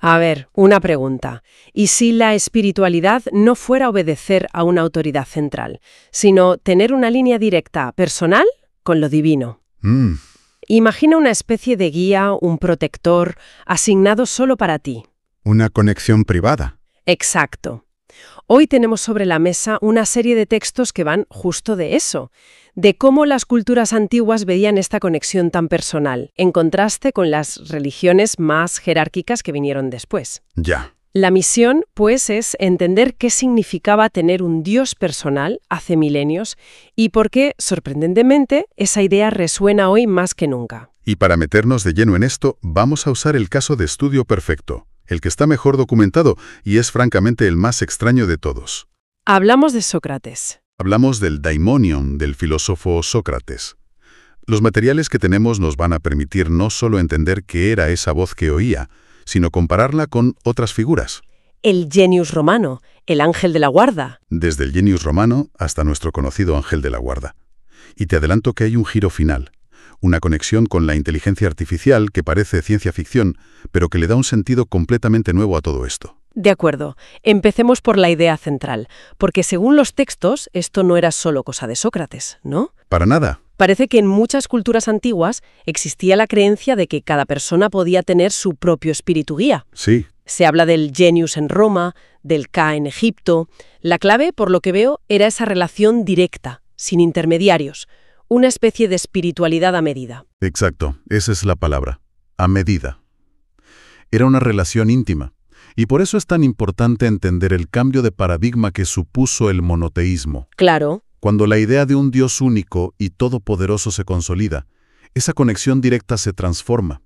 A ver, una pregunta. ¿Y si la espiritualidad no fuera obedecer a una autoridad central, sino tener una línea directa personal con lo divino? Imagina una especie de guía, un protector, asignado solo para ti. Una conexión privada. Exacto. Hoy tenemos sobre la mesa una serie de textos que van justo de eso, de cómo las culturas antiguas veían esta conexión tan personal, en contraste con las religiones más jerárquicas que vinieron después. Ya. La misión, pues, es entender qué significaba tener un Dios personal hace milenios y por qué, sorprendentemente, esa idea resuena hoy más que nunca. Y para meternos de lleno en esto, vamos a usar el caso de estudio perfecto, el que está mejor documentado y es francamente el más extraño de todos. Hablamos de Sócrates. Hablamos del daimonion del filósofo Sócrates. Los materiales que tenemos nos van a permitir no solo entender qué era esa voz que oía, sino compararla con otras figuras. El genius romano, el ángel de la guarda. Desde el genius romano hasta nuestro conocido ángel de la guarda. Y te adelanto que hay un giro final, una conexión con la inteligencia artificial que parece ciencia ficción, pero que le da un sentido completamente nuevo a todo esto. De acuerdo. Empecemos por la idea central, porque según los textos, esto no era solo cosa de Sócrates, ¿no? Para nada. Parece que en muchas culturas antiguas existía la creencia de que cada persona podía tener su propio espíritu guía. Sí. Se habla del genius en Roma, del Ka en Egipto. La clave, por lo que veo, era esa relación directa, sin intermediarios, una especie de espiritualidad a medida. Exacto, esa es la palabra. A medida. Era una relación íntima. Y por eso es tan importante entender el cambio de paradigma que supuso el monoteísmo. Claro. Cuando la idea de un Dios único y todopoderoso se consolida, esa conexión directa se transforma.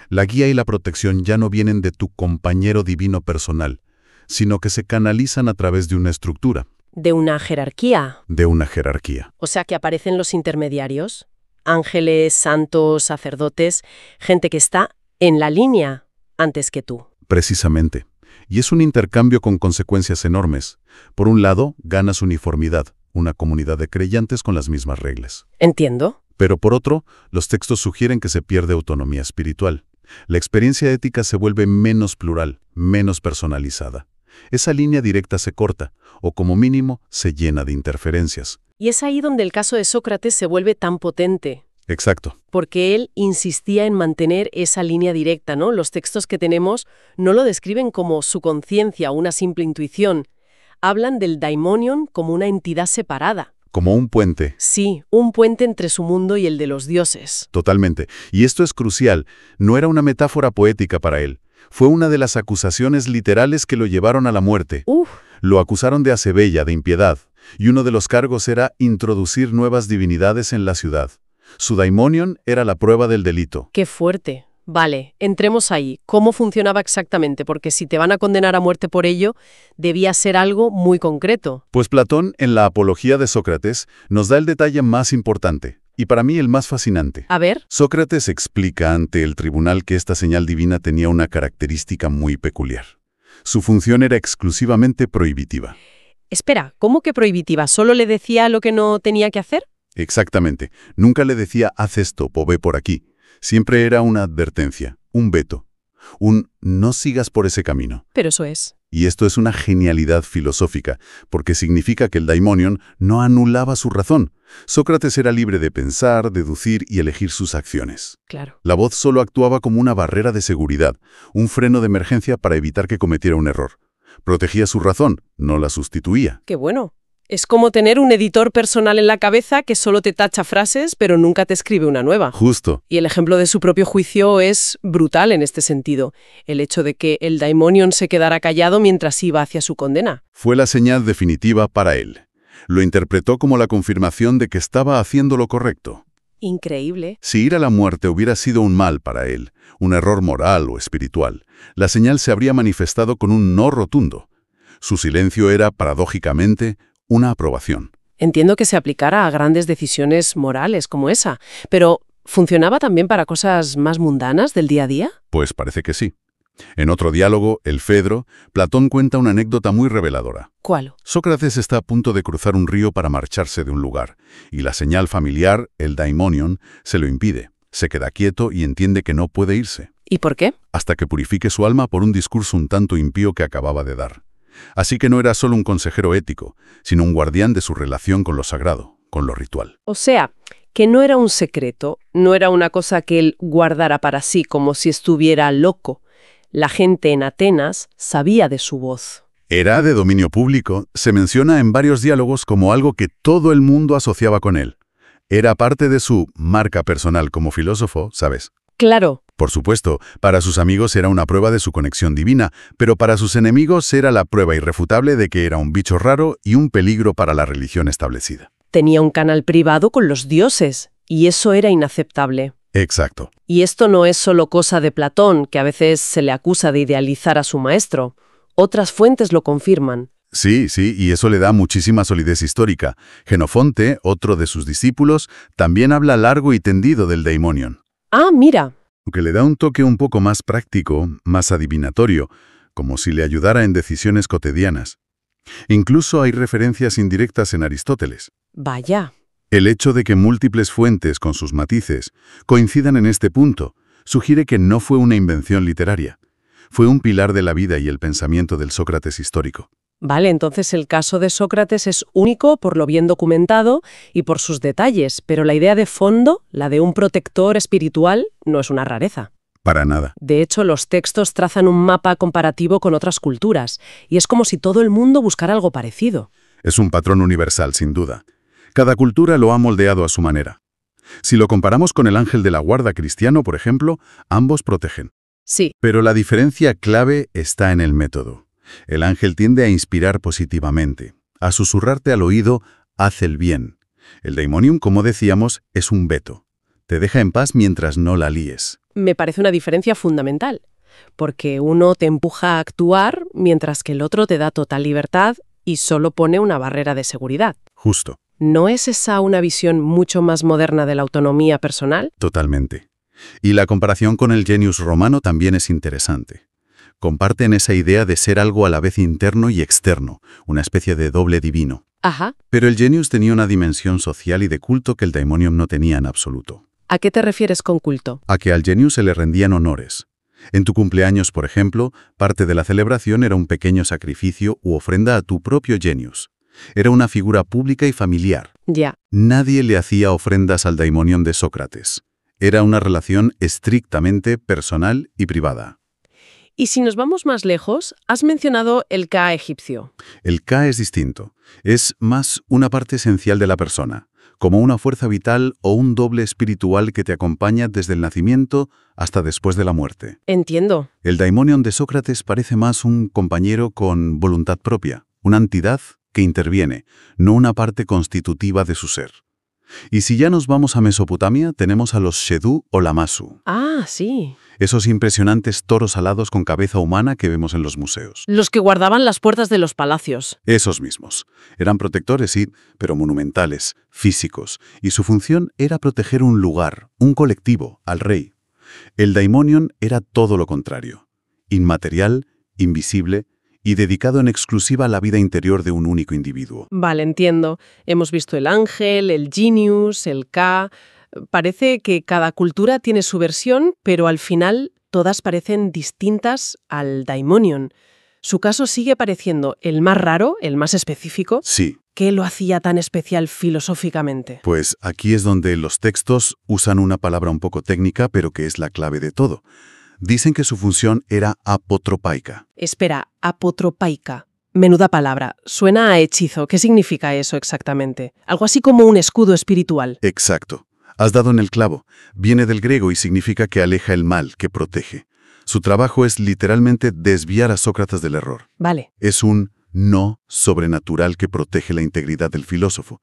La guía y la protección ya no vienen de tu compañero divino personal, sino que se canalizan a través de una estructura. De una jerarquía. De una jerarquía. O sea que aparecen los intermediarios, ángeles, santos, sacerdotes, gente que está en la línea antes que tú. Precisamente. Y es un intercambio con consecuencias enormes. Por un lado, ganas uniformidad, una comunidad de creyentes con las mismas reglas. Entiendo. Pero por otro, los textos sugieren que se pierde autonomía espiritual. La experiencia ética se vuelve menos plural, menos personalizada. Esa línea directa se corta, o como mínimo, se llena de interferencias. Y es ahí donde el caso de Sócrates se vuelve tan potente. Exacto. Porque él insistía en mantener esa línea directa, ¿no? Los textos que tenemos no lo describen como su conciencia o una simple intuición. Hablan del daimonion como una entidad separada. Como un puente. Sí, un puente entre su mundo y el de los dioses. Totalmente. Y esto es crucial. No era una metáfora poética para él. Fue una de las acusaciones literales que lo llevaron a la muerte. Lo acusaron de acebella, de impiedad. Y uno de los cargos era introducir nuevas divinidades en la ciudad. Su daimonion era la prueba del delito. ¡Qué fuerte! Vale, entremos ahí. ¿Cómo funcionaba exactamente? Porque si te van a condenar a muerte por ello, debía ser algo muy concreto. Pues Platón, en la Apología de Sócrates, nos da el detalle más importante, y para mí el más fascinante. A ver. Sócrates explica ante el tribunal que esta señal divina tenía una característica muy peculiar. Su función era exclusivamente prohibitiva. Espera, ¿cómo que prohibitiva? ¿Solo le decía lo que no tenía que hacer? Exactamente. Nunca le decía, haz esto o ve por aquí. Siempre era una advertencia, un veto, un no sigas por ese camino. Pero eso es. Y esto es una genialidad filosófica, porque significa que el daimonion no anulaba su razón. Sócrates era libre de pensar, deducir y elegir sus acciones. Claro. La voz solo actuaba como una barrera de seguridad, un freno de emergencia para evitar que cometiera un error. Protegía su razón, no la sustituía. ¡Qué bueno! Es como tener un editor personal en la cabeza que solo te tacha frases, pero nunca te escribe una nueva. Justo. Y el ejemplo de su propio juicio es brutal en este sentido. El hecho de que el daimonion se quedara callado mientras iba hacia su condena. Fue la señal definitiva para él. Lo interpretó como la confirmación de que estaba haciendo lo correcto. Increíble. Si ir a la muerte hubiera sido un mal para él, un error moral o espiritual, la señal se habría manifestado con un no rotundo. Su silencio era, paradójicamente, una aprobación. Entiendo que se aplicara a grandes decisiones morales como esa, pero ¿funcionaba también para cosas más mundanas del día a día? Pues parece que sí. En otro diálogo, el Fedro, Platón cuenta una anécdota muy reveladora. ¿Cuál? Sócrates está a punto de cruzar un río para marcharse de un lugar, y la señal familiar, el daimonion, se lo impide. Se queda quieto y entiende que no puede irse. ¿Y por qué? Hasta que purifique su alma por un discurso un tanto impío que acababa de dar. Así que no era solo un consejero ético, sino un guardián de su relación con lo sagrado, con lo ritual. O sea, que no era un secreto, no era una cosa que él guardara para sí como si estuviera loco. La gente en Atenas sabía de su voz. Era de dominio público, se menciona en varios diálogos como algo que todo el mundo asociaba con él. Era parte de su marca personal como filósofo, ¿sabes? Claro. Por supuesto, para sus amigos era una prueba de su conexión divina, pero para sus enemigos era la prueba irrefutable de que era un bicho raro y un peligro para la religión establecida. Tenía un canal privado con los dioses, y eso era inaceptable. Exacto. Y esto no es solo cosa de Platón, que a veces se le acusa de idealizar a su maestro. Otras fuentes lo confirman. Sí, y eso le da muchísima solidez histórica. Genofonte, otro de sus discípulos, también habla largo y tendido del daimonion. Ah, mira. Aunque le da un toque un poco más práctico, más adivinatorio, como si le ayudara en decisiones cotidianas. Incluso hay referencias indirectas en Aristóteles. Vaya. El hecho de que múltiples fuentes, con sus matices, coincidan en este punto, sugiere que no fue una invención literaria. Fue un pilar de la vida y el pensamiento del Sócrates histórico. Vale, entonces el caso de Sócrates es único por lo bien documentado y por sus detalles, pero la idea de fondo, la de un protector espiritual, no es una rareza. Para nada. De hecho, los textos trazan un mapa comparativo con otras culturas, y es como si todo el mundo buscara algo parecido. Es un patrón universal, sin duda. Cada cultura lo ha moldeado a su manera. Si lo comparamos con el ángel de la guarda cristiano, por ejemplo, ambos protegen. Sí. Pero la diferencia clave está en el método. El ángel tiende a inspirar positivamente, a susurrarte al oído, haz el bien. El daimonium, como decíamos, es un veto. Te deja en paz mientras no la líes. Me parece una diferencia fundamental, porque uno te empuja a actuar mientras que el otro te da total libertad y solo pone una barrera de seguridad. Justo. ¿No es esa una visión mucho más moderna de la autonomía personal? Totalmente. Y la comparación con el genius romano también es interesante. Comparten esa idea de ser algo a la vez interno y externo, una especie de doble divino. Ajá. Pero el genius tenía una dimensión social y de culto que el daimonium no tenía en absoluto. ¿A qué te refieres con culto? A que al genius se le rendían honores. En tu cumpleaños, por ejemplo, parte de la celebración era un pequeño sacrificio u ofrenda a tu propio genius. Era una figura pública y familiar. Ya. Nadie le hacía ofrendas al daimonium de Sócrates. Era una relación estrictamente personal y privada. Y si nos vamos más lejos, has mencionado el Ka egipcio. El Ka es distinto. Es más una parte esencial de la persona, como una fuerza vital o un doble espiritual que te acompaña desde el nacimiento hasta después de la muerte. Entiendo. El daimonion de Sócrates parece más un compañero con voluntad propia, una entidad que interviene, no una parte constitutiva de su ser. Y si ya nos vamos a Mesopotamia, tenemos a los Shedú o Lamassu. Ah, sí. Esos impresionantes toros alados con cabeza humana que vemos en los museos. Los que guardaban las puertas de los palacios. Esos mismos. Eran protectores, sí, pero monumentales, físicos, y su función era proteger un lugar, un colectivo, al rey. El daimonion era todo lo contrario. Inmaterial, invisible y dedicado en exclusiva a la vida interior de un único individuo. Vale, entiendo. Hemos visto el ángel, el genius, el Ka. Parece que cada cultura tiene su versión, pero al final todas parecen distintas al daimonion. Su caso sigue pareciendo el más raro, el más específico. Sí. ¿Qué lo hacía tan especial filosóficamente? Pues aquí es donde los textos usan una palabra un poco técnica, pero que es la clave de todo. Dicen que su función era apotropaica. Espera, apotropaica. Menuda palabra. Suena a hechizo. ¿Qué significa eso exactamente? Algo así como un escudo espiritual. Exacto. Has dado en el clavo. Viene del griego y significa que aleja el mal, que protege. Su trabajo es literalmente desviar a Sócrates del error. Vale. Es un no sobrenatural que protege la integridad del filósofo,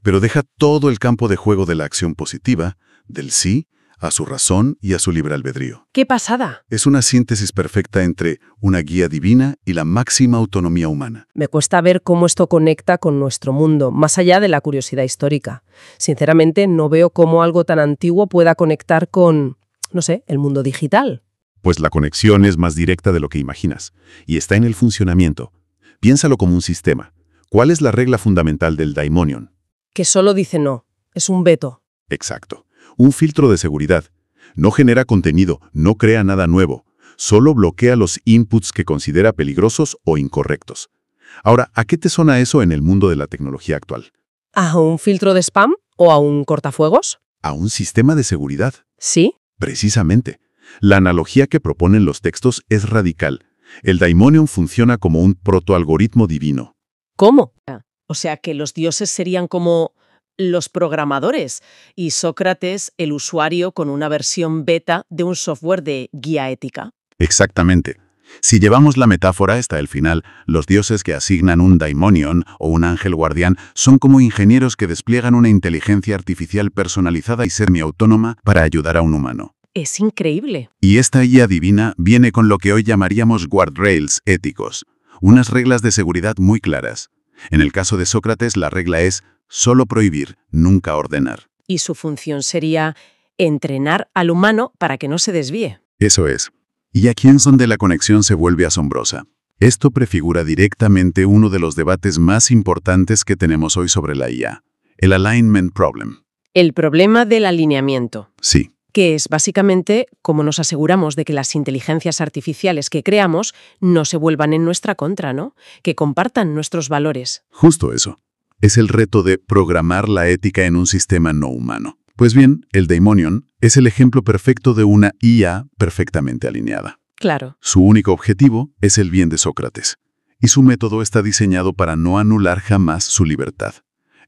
pero deja todo el campo de juego de la acción positiva, del sí, a su razón y a su libre albedrío. ¡Qué pasada! Es una síntesis perfecta entre una guía divina y la máxima autonomía humana. Me cuesta ver cómo esto conecta con nuestro mundo, más allá de la curiosidad histórica. Sinceramente, no veo cómo algo tan antiguo pueda conectar con, no sé, el mundo digital. Pues la conexión es más directa de lo que imaginas, y está en el funcionamiento. Piénsalo como un sistema. ¿Cuál es la regla fundamental del daimonion? Que solo dice no. Es un veto. Exacto. Un filtro de seguridad. No genera contenido, no crea nada nuevo. Solo bloquea los inputs que considera peligrosos o incorrectos. Ahora, ¿a qué te suena eso en el mundo de la tecnología actual? ¿A un filtro de spam o a un cortafuegos? A un sistema de seguridad. Sí. Precisamente. La analogía que proponen los textos es radical. El daimonion funciona como un protoalgoritmo divino. ¿Cómo? O sea, que los dioses serían como los programadores y Sócrates el usuario con una versión beta de un software de guía ética. Exactamente. Si llevamos la metáfora hasta el final, los dioses que asignan un daimonion o un ángel guardián son como ingenieros que despliegan una inteligencia artificial personalizada y semiautónoma para ayudar a un humano. Es increíble. Y esta guía divina viene con lo que hoy llamaríamos guardrails éticos, unas reglas de seguridad muy claras. En el caso de Sócrates, la regla es solo prohibir, nunca ordenar. Y su función sería entrenar al humano para que no se desvíe. Eso es. Y aquí es donde la conexión se vuelve asombrosa. Esto prefigura directamente uno de los debates más importantes que tenemos hoy sobre la IA, el alignment problem. El problema del alineamiento. Sí. Que es básicamente cómo nos aseguramos de que las inteligencias artificiales que creamos no se vuelvan en nuestra contra, ¿no? Que compartan nuestros valores. Justo eso. Es el reto de programar la ética en un sistema no humano. Pues bien, el daimonion es el ejemplo perfecto de una IA perfectamente alineada. Claro. Su único objetivo es el bien de Sócrates, y su método está diseñado para no anular jamás su libertad.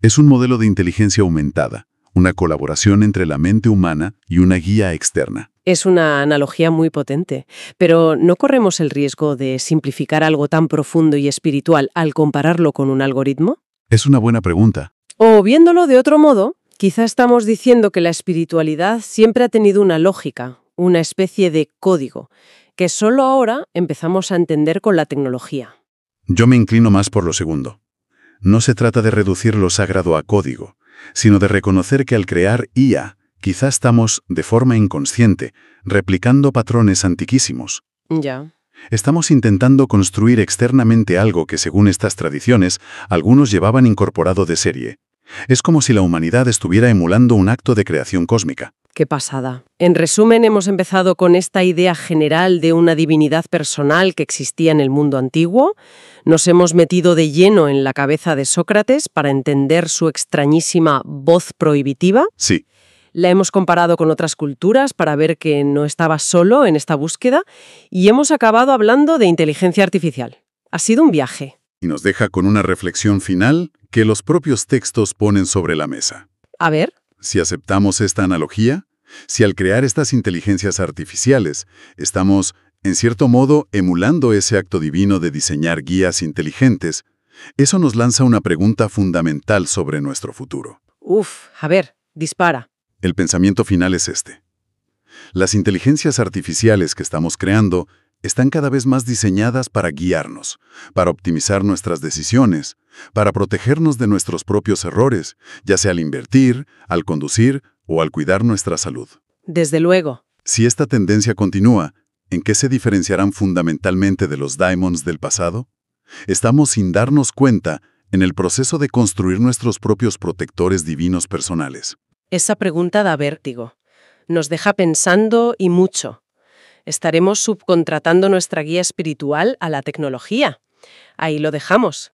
Es un modelo de inteligencia aumentada, una colaboración entre la mente humana y una guía externa. Es una analogía muy potente, pero ¿no corremos el riesgo de simplificar algo tan profundo y espiritual al compararlo con un algoritmo? Es una buena pregunta. O viéndolo de otro modo, quizá estamos diciendo que la espiritualidad siempre ha tenido una lógica, una especie de código, que solo ahora empezamos a entender con la tecnología. Yo me inclino más por lo segundo. No se trata de reducir lo sagrado a código, sino de reconocer que al crear IA, quizá estamos, de forma inconsciente, replicando patrones antiquísimos. Ya. Estamos intentando construir externamente algo que, según estas tradiciones, algunos llevaban incorporado de serie. Es como si la humanidad estuviera emulando un acto de creación cósmica. Qué pasada. En resumen, hemos empezado con esta idea general de una divinidad personal que existía en el mundo antiguo. Nos hemos metido de lleno en la cabeza de Sócrates para entender su extrañísima voz prohibitiva. Sí. La hemos comparado con otras culturas para ver que no estaba solo en esta búsqueda y hemos acabado hablando de inteligencia artificial. Ha sido un viaje. Y nos deja con una reflexión final que los propios textos ponen sobre la mesa. A ver. Si aceptamos esta analogía, si al crear estas inteligencias artificiales estamos, en cierto modo, emulando ese acto divino de diseñar guías inteligentes, eso nos lanza una pregunta fundamental sobre nuestro futuro. A ver, dispara. El pensamiento final es este. Las inteligencias artificiales que estamos creando están cada vez más diseñadas para guiarnos, para optimizar nuestras decisiones, para protegernos de nuestros propios errores, ya sea al invertir, al conducir o al cuidar nuestra salud. Desde luego. Si esta tendencia continúa, ¿en qué se diferenciarán fundamentalmente de los daimons del pasado? Estamos, sin darnos cuenta, en el proceso de construir nuestros propios protectores divinos personales. Esa pregunta da vértigo. Nos deja pensando y mucho. ¿Estaremos subcontratando nuestra guía espiritual a la tecnología? Ahí lo dejamos.